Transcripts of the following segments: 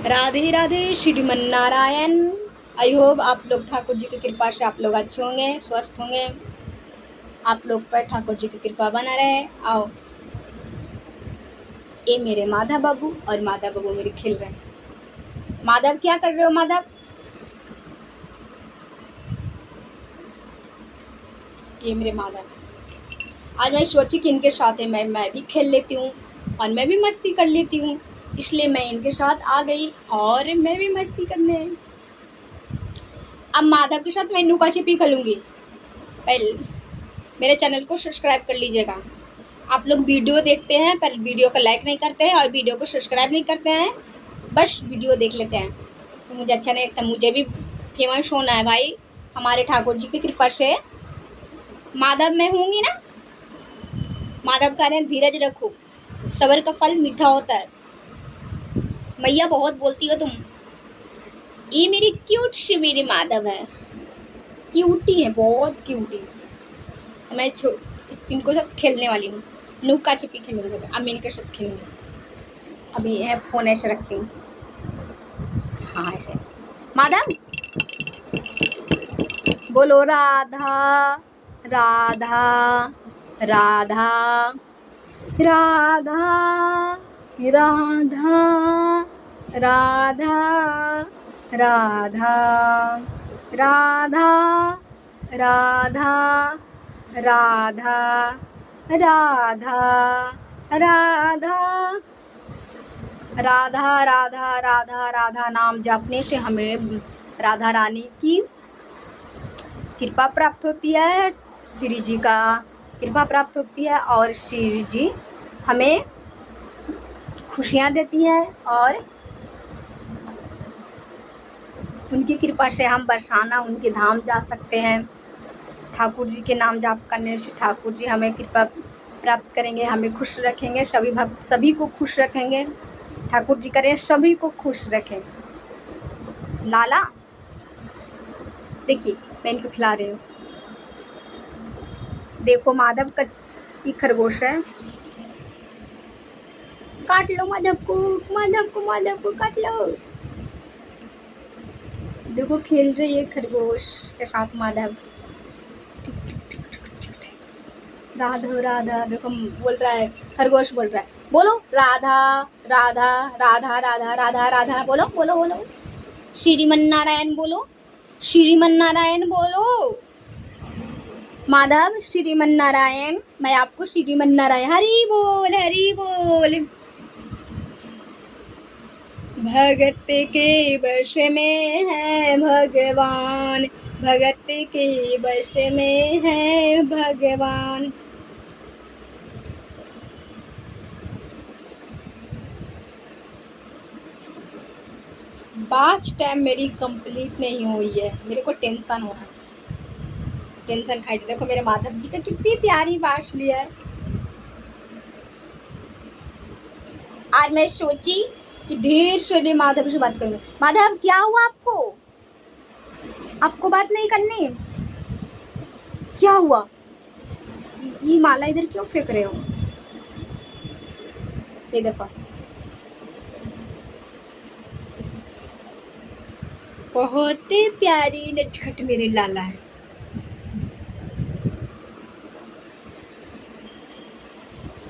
Radhe Radhe Shriman Narayan. I hope आप लोग ठाकुर जी की कृपा से आप लोग अच्छे होंगे, स्वस्थ होंगे। आप लोग पर ठाकुर जी की कृपा बना रहे। आओ, ये मेरे माधव बाबू और माधव बाबू मेरे खेल रहे हैं। माधव क्या कर रहे हो माधव? ये मेरे माधव। आज मैं सोची कि इनके साथ मैं भी खेल लेती हूँ और मैं भी मस्ती कर लेती हूँ, इसलिए मैं इनके साथ आ गई और मैं भी मस्ती करने। अब माधव के साथ मैं लुका छिपी खेलूंगी। पहले मेरे चैनल को सब्सक्राइब कर लीजिएगा। आप लोग वीडियो देखते हैं पर वीडियो को लाइक नहीं करते हैं और वीडियो को सब्सक्राइब नहीं करते हैं, बस वीडियो देख लेते हैं, तो मुझे अच्छा नहीं लगता। मुझे भी फेमस होना है भाई, हमारे ठाकुर जी की कृपा से। माधव मैं होंगी ना। माधव कह रहे हैं धीरज रखो, सब्र का फल मीठा होता है। मैया बहुत बोलती हो तुम। ये मेरी क्यूट सी मेरी माधव है, क्यूटी है, बहुत क्यूटी। मैं इनको साथ खेलने वाली हूँ, लुका छिपी खेलूंगी। अब मैं इनके साथ खेलूंगी। अभी ये फ़ोन ऐसे रखती हूँ। हाँ ऐसे। माधव बोलो राधा राधा राधा राधा राधा राधा राधा राधा राधा राधा राधा राधा राधा राधा राधा राधा नाम जपने से हमें राधा रानी की कृपा प्राप्त होती है, श्री जी का कृपा प्राप्त होती है और श्री जी हमें खुशियाँ देती है और उनकी कृपा से हम बरसाना उनके धाम जा सकते हैं। ठाकुर जी के नाम जाप करने से ठाकुर जी हमें कृपा प्राप्त करेंगे, हमें खुश रखेंगे, सभी भक्त सभी को खुश रखेंगे। ठाकुर जी करें सभी को खुश रखें। लाला देखिए मैं इनको खिला रही हूँ। देखो माधव का ये खरगोश है, काट लो माधव को, माधव को, माधव को काट लो। देखो खेल रही है खरगोश के साथ माधव। राधा राधा देखो बोल रहा है, खरगोश बोल रहा है, बोलो राधा राधा राधा राधा राधा राधा, बोलो बोलो बोलो, श्रीमन नारायण बोलो, श्रीमन नारायण बोलो। माधव श्रीमन नारायण, मैं आपको श्रीमन नारायण, हरि बोल हरि बोल। भगत के वश में है भगवान, भगत के वश में है भगवान। बाच टाइम मेरी कंप्लीट नहीं हुई है, मेरे को टेंशन हो रहा है, टेंशन खाई। देखो मेरे माधव जी का कितनी प्यारी बाँस ली है। आज मैं सोची कि ढेर सारे माधव से बात करूँगी। माधव क्या हुआ आपको? आपको बात नहीं करनी? क्या हुआ? ये माला इधर क्यों फेंक रहे हो? ये देखो बहुत प्यारी नटखट मेरे लाला है।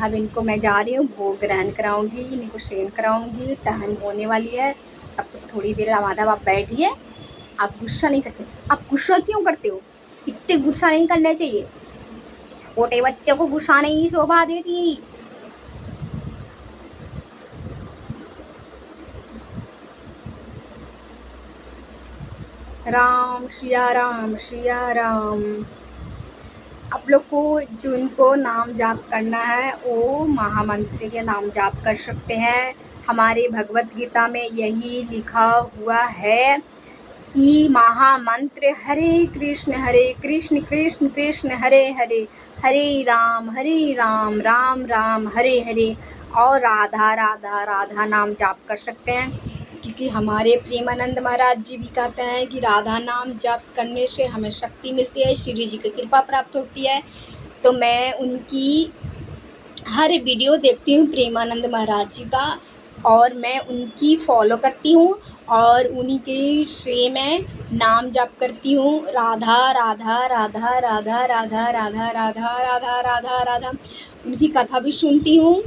अब इनको मैं जा रही हूँ, भोग ग्रहण कराऊंगी, इनको सेन कराऊंगी, टाइम होने वाली है। अब तो थोड़ी देर माधव आप बैठिए। आप गुस्सा नहीं करते? आप गुस्सा क्यों करते हो? इतने गुस्सा नहीं करना चाहिए, छोटे बच्चे को गुस्सा नहीं शोभा देती। राम सिया राम सिया राम। आप लोग को जिनको नाम जाप करना है वो महामंत्र के नाम जाप कर सकते हैं। हमारे भगवत गीता में यही लिखा हुआ है कि महामंत्र हरे कृष्ण कृष्ण कृष्ण हरे हरे, हरे राम राम राम हरे हरे और राधा राधा राधा नाम जाप कर सकते हैं। क्योंकि हमारे प्रेमानंद महाराज जी भी कहते हैं कि राधा नाम जाप करने से हमें शक्ति मिलती है, श्री जी की कृपा प्राप्त होती है। तो मैं उनकी हर वीडियो देखती हूँ प्रेमानंद महाराज जी का, और मैं उनकी फॉलो करती हूँ और उन्हीं के से मैं नाम जप करती हूँ, राधा राधा राधा राधा राधा राधा राधा राधा राधा राधा। उनकी कथा भी सुनती हूँ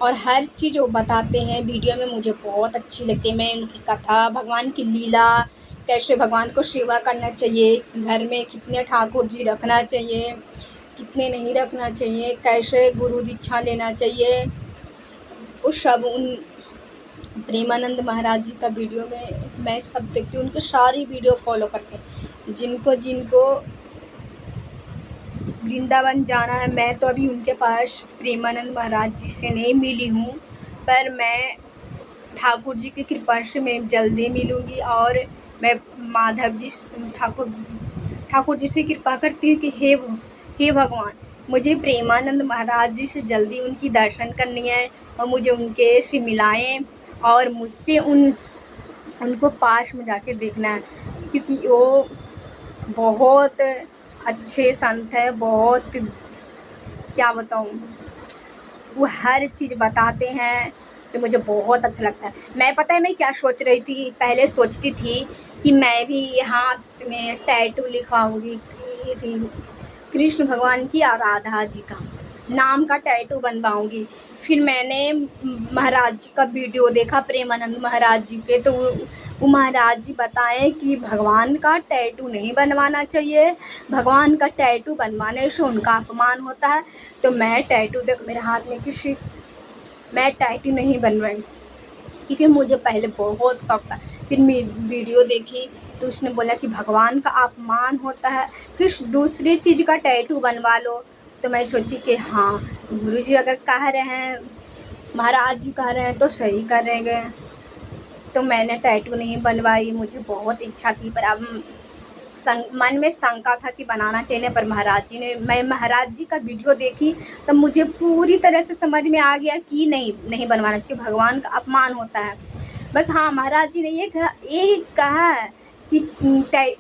और हर चीज़ वो बताते हैं वीडियो में, मुझे बहुत अच्छी लगती है। मैं उनकी कथा, भगवान की लीला, कैसे भगवान को सेवा करना चाहिए, घर में कितने ठाकुर जी रखना चाहिए, कितने नहीं रखना चाहिए, कैसे गुरु दीक्षा लेना चाहिए, वो सब उन प्रेमानंद महाराज जी का वीडियो में मैं सब देखती हूँ। उनके सारी वीडियो फॉलो करके, जिनको जिनको वृंदावन जाना है, मैं तो अभी उनके पास प्रेमानंद महाराज जी से नहीं मिली हूँ, पर मैं ठाकुर जी की कृपा से मैं जल्दी मिलूँगी। और मैं माधव जी ठाकुर जी से कृपा करती हूँ कि हे भगवान, मुझे प्रेमानंद महाराज जी से जल्दी उनकी दर्शन करनी है और मुझे उनके से मिलाएं और मुझसे उनको पास में जाके देखना है, क्योंकि वो बहुत अच्छे संत है। बहुत, क्या बताऊँ, वो हर चीज़ बताते हैं तो मुझे बहुत अच्छा लगता है। मैं, पता है मैं क्या सोच रही थी, पहले सोचती थी कि मैं भी हाथ में टैटू लिखवाऊँगी, कृष्ण भगवान की और राधा जी का नाम का टैटू बनवाऊँगी। फिर मैंने महाराज जी का वीडियो देखा, प्रेमानंद महाराज जी के, तो वो महाराज जी बताएं कि भगवान का टैटू नहीं बनवाना चाहिए, भगवान का टैटू बनवाने से उनका अपमान होता है। तो मैं टैटू देख मेरे हाथ में मैं टैटू नहीं बनवाई, क्योंकि मुझे पहले बहुत शौक था। फिर मैं वीडियो देखी तो उसने बोला कि भगवान का अपमान होता है, कुछ दूसरी चीज़ का टैटू बनवा लो। तो मैं सोची कि हाँ, गुरुजी अगर कह रहे हैं, महाराज जी कह रहे हैं तो सही कर रहे हैं। तो मैंने टैटू नहीं बनवाई, मुझे बहुत इच्छा थी, पर अब मन में शंका था कि बनाना चाहिए। पर मैं महाराज जी का वीडियो देखी तब मुझे पूरी तरह से समझ में आ गया कि नहीं बनवाना चाहिए, भगवान का अपमान होता है। बस हाँ, महाराज जी ने ये कहा है कि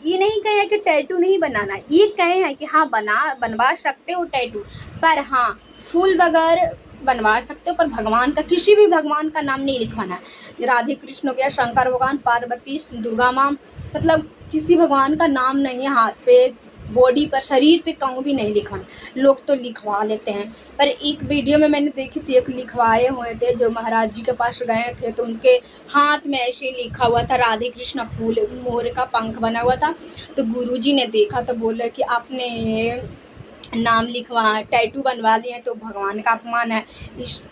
ये नहीं कहे कि टैटू नहीं बनाना, ये कहे हैं कि हाँ बनवा सकते हो टैटू, पर हाँ फूल बगैर बनवा सकते हो, पर भगवान का, किसी भी भगवान का नाम नहीं लिखवाना है। राधे कृष्ण हो गया, शंकर भगवान, पार्वती, दुर्गा माँ, मतलब किसी भगवान का नाम नहीं है हाथ पे, बॉडी पर, शरीर पे कहूँ भी नहीं लिखवाना। लोग तो लिखवा लेते हैं, पर एक वीडियो में मैंने देखी थी, एक लिखवाए हुए थे जो महाराज जी के पास गए थे, तो उनके हाथ में ऐसे लिखा हुआ था राधे कृष्ण, फूल मोर का पंख बना हुआ था। तो गुरुजी ने देखा तो बोले कि आपने नाम लिखवा, टैटू बनवा लिए हैं तो भगवान का अपमान है,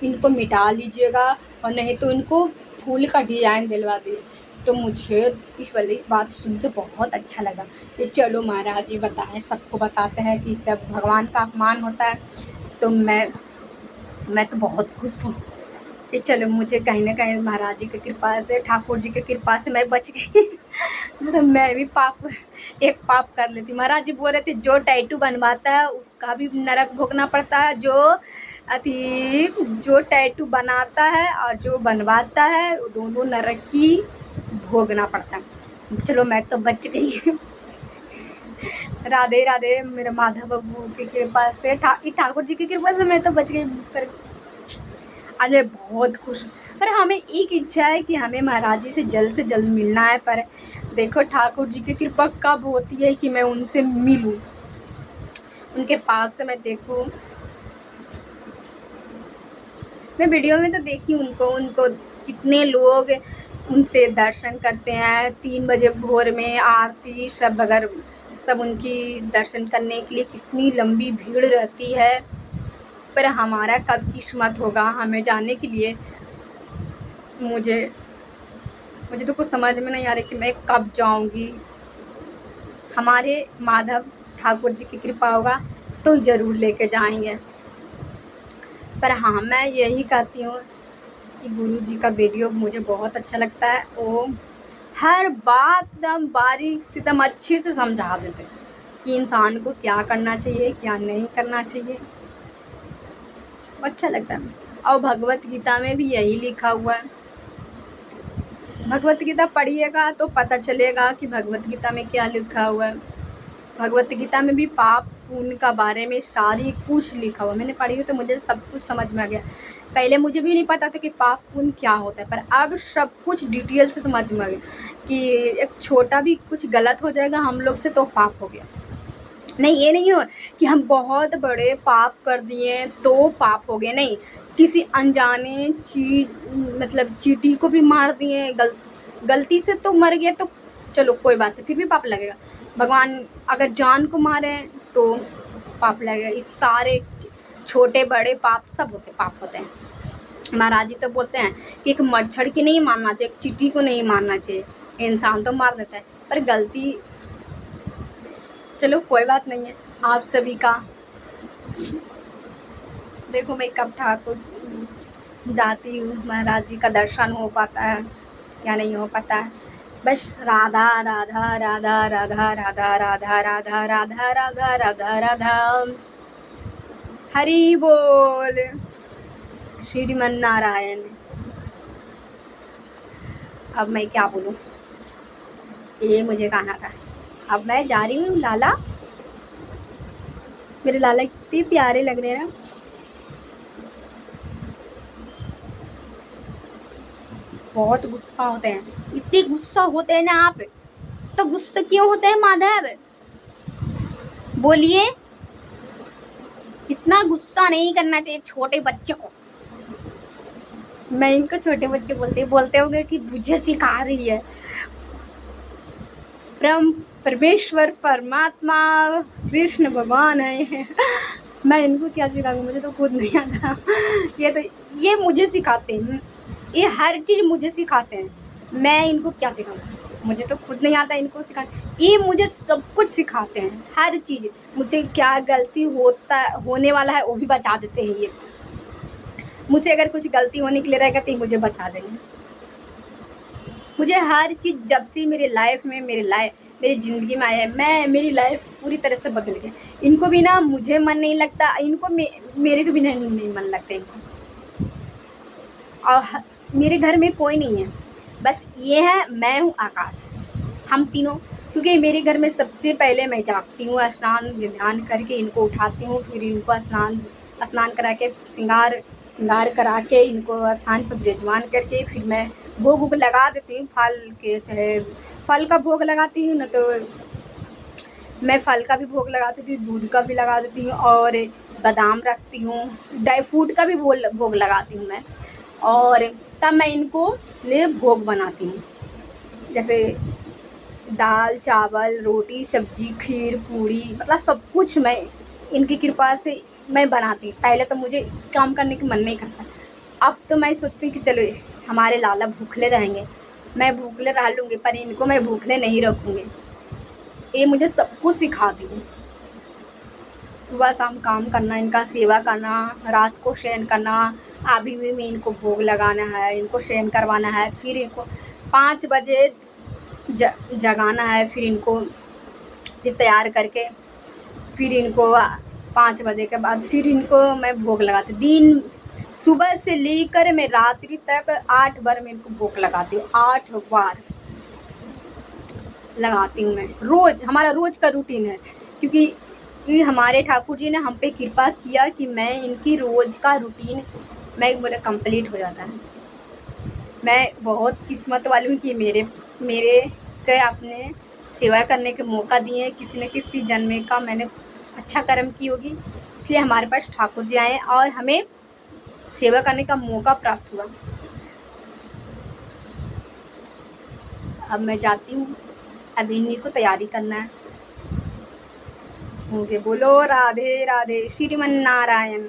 इनको मिटा लीजिएगा और नहीं तो इनको फूल का डिज़ाइन दिलवा दिए। तो मुझे इस बात सुन के बहुत अच्छा लगा कि चलो महाराज जी बताएं, सबको बताते हैं कि सब भगवान का अपमान होता है। तो मैं तो बहुत खुश हूँ कि चलो मुझे कहीं ना कहीं महाराज जी की कृपा से, ठाकुर जी की कृपा से मैं बच गई। तो मैं भी एक पाप कर लेती। महाराज जी बोल रहे थे जो टैटू बनवाता है उसका भी नरक भोगना पड़ता है, जो टैटू बनाता है और जो बनवाता है वो दोनों नरक की भोगना पड़ता है। चलो मैं तो बच गई। राधे राधे, मेरे माधव बाबू की कृपा से, ठाकुर जी की कृपा से मैं तो बच गई। पर आज मैं बहुत खुश हूँ। पर हमें एक इच्छा है कि हमें महाराज जी से जल्द मिलना है, पर देखो ठाकुर जी की कृपा कब होती है कि मैं उनसे मिलूं, उनके पास से मैं देखूं। मैं वीडियो में तो देखी उनको कितने लोग उनसे दर्शन करते हैं, 3 बजे भोर में आरती, सब उनकी दर्शन करने के लिए कितनी लंबी भीड़ रहती है। पर हमारा कब किस्मत होगा हमें जाने के लिए। मुझे तो कुछ समझ में नहीं आ रही कि मैं कब जाऊंगी। हमारे माधव ठाकुर जी की कृपा होगा तो ज़रूर लेके जाएंगे। पर हाँ, मैं यही कहती हूँ कि गुरु जी का वीडियो मुझे बहुत अच्छा लगता है। वो हर बात एकदम बारीक से, एकदम अच्छे से समझा देते हैं कि इंसान को क्या करना चाहिए, क्या नहीं करना चाहिए। अच्छा लगता है। और भगवत गीता में भी यही लिखा हुआ है। भगवत गीता पढ़िएगा तो पता चलेगा कि भगवत गीता में क्या लिखा हुआ है। भगवत गीता में भी पाप पुण्य का बारे में सारी कुछ लिखा हुआ मैंने पढ़ी हुई, तो मुझे सब कुछ समझ में आ गया। पहले मुझे भी नहीं पता था कि पाप पुण्य क्या होता है, पर अब सब कुछ डिटेल से समझ में आ गया कि एक छोटा भी कुछ गलत हो जाएगा हम लोग से तो पाप हो गया। नहीं, ये नहीं हो कि हम बहुत बड़े पाप कर दिए तो पाप हो गए, नहीं। किसी अनजाने मतलब चींटी को भी मार दिए, गलती से तो मर गए तो चलो कोई बात नहीं, फिर भी पाप लगेगा। भगवान अगर जान को मारे तो पाप लगेगा। इस सारे छोटे बड़े पाप सब पाप होते हैं। महाराज जी तो बोलते हैं कि एक मच्छर की नहीं मारना चाहिए, एक चींटी को नहीं मारना चाहिए, इंसान तो मार देता है, पर गलती चलो कोई बात नहीं है। आप सभी का देखो, मैं कब ठाकुर जाती हूँ, महाराज जी का दर्शन हो पाता है या नहीं हो पाता है। बस राधा राधा राधा राधा राधा राधा राधा राधा राधा राधा राधा, हरि बोल श्रीमन नारायण। अब मैं क्या बोलूँ, ये मुझे कहना था। अब मैं जा रही हूँ। लाला, मेरे लाला कितने प्यारे लग रहे हैं। बहुत गुस्सा होते हैं, इतने गुस्सा होते हैं ना आप, तो गुस्सा क्यों होते हैं माधव, बोलिए। इतना गुस्सा नहीं करना चाहिए छोटे बच्चे को। मैं इनको छोटे बच्चे बोलते होंगे कि मुझे सिखा रही है। परमेश्वर परमात्मा कृष्ण भगवान है। मैं इनको क्या सिखाऊंगी, मुझे तो खुद नहीं आता। ये मुझे सिखाते हैं, ये हर चीज़ मुझे सिखाते हैं। मैं इनको क्या सिखाऊँ, मुझे तो खुद नहीं आता इनको सिखाना। ये मुझे सब कुछ सिखाते हैं, हर चीज़। मुझसे क्या गलती होने वाला है वो भी बचा देते हैं। ये मुझसे अगर कुछ गलती होने के लिए रहेगा तो ये मुझे बचा देंगे। मुझे हर चीज़ जब से मेरे मेरी ज़िंदगी में आया है, मेरी लाइफ पूरी तरह से बदल गई। इनको भी ना मुझे मन नहीं लगता, इनको मेरे को भी नहीं मन लगता इनको। और मेरे घर में कोई नहीं है, बस ये है, मैं हूँ, आकाश, हम तीनों। क्योंकि मेरे घर में सबसे पहले मैं जागती हूँ, स्नान ध्यान करके इनको उठाती हूँ, फिर इनको स्नान करा के श्रृंगार करा के इनको स्थान पर विराजमान करके फिर मैं भोग लगा देती हूँ। फल के चाहे फल का भोग लगाती हूँ, न तो मैं फल का भी भोग लगा देती हूँ, दूध का भी लगा देती हूँ, और बादाम रखती हूँ, ड्राई फ्रूट का भी भोग लगाती हूँ मैं। और तब मैं इनको लिए भोग बनाती हूँ, जैसे दाल चावल रोटी सब्जी खीर पूड़ी, मतलब सब कुछ मैं इनकी कृपा से मैं बनाती। पहले तो मुझे काम करने का मन नहीं करता, अब तो मैं सोचती कि चलो हमारे लाला भूखले रहेंगे, मैं भूखले रह लूँगी, पर इनको मैं भूखले नहीं रखूँगी। ये मुझे सब कुछ सिखाती है। सुबह शाम काम करना, इनका सेवा करना, रात को शयन करना, अभी में इनको भोग लगाना है, इनको शयन करवाना है, फिर इनको 5 बजे जगाना है, फिर इनको फिर तैयार करके फिर इनको 5 बजे के बाद फिर इनको मैं भोग लगाती। दिन सुबह से लेकर मैं रात्रि तक 8 बार मैं इनको भोग लगाती हूँ, 8 बार लगाती हूँ मैं रोज़। हमारा रोज़ का रूटीन है, क्योंकि हमारे ठाकुर जी ने हम पे कृपा किया कि मैं इनकी रोज़ का रूटीन मेरा कंप्लीट हो जाता है। मैं बहुत किस्मत वाली हूँ कि मेरे के अपने सेवा करने के मौका दिए हैं। किसी न किसी जन्म का मैंने अच्छा कर्म की होगी, इसलिए हमारे पास ठाकुर जी आए और हमें सेवा करने का मौका प्राप्त हुआ। अब मैं जाती हूँ, अभी इन्हीं को तैयारी करना है। बोलो राधे राधे श्रीमन नारायण।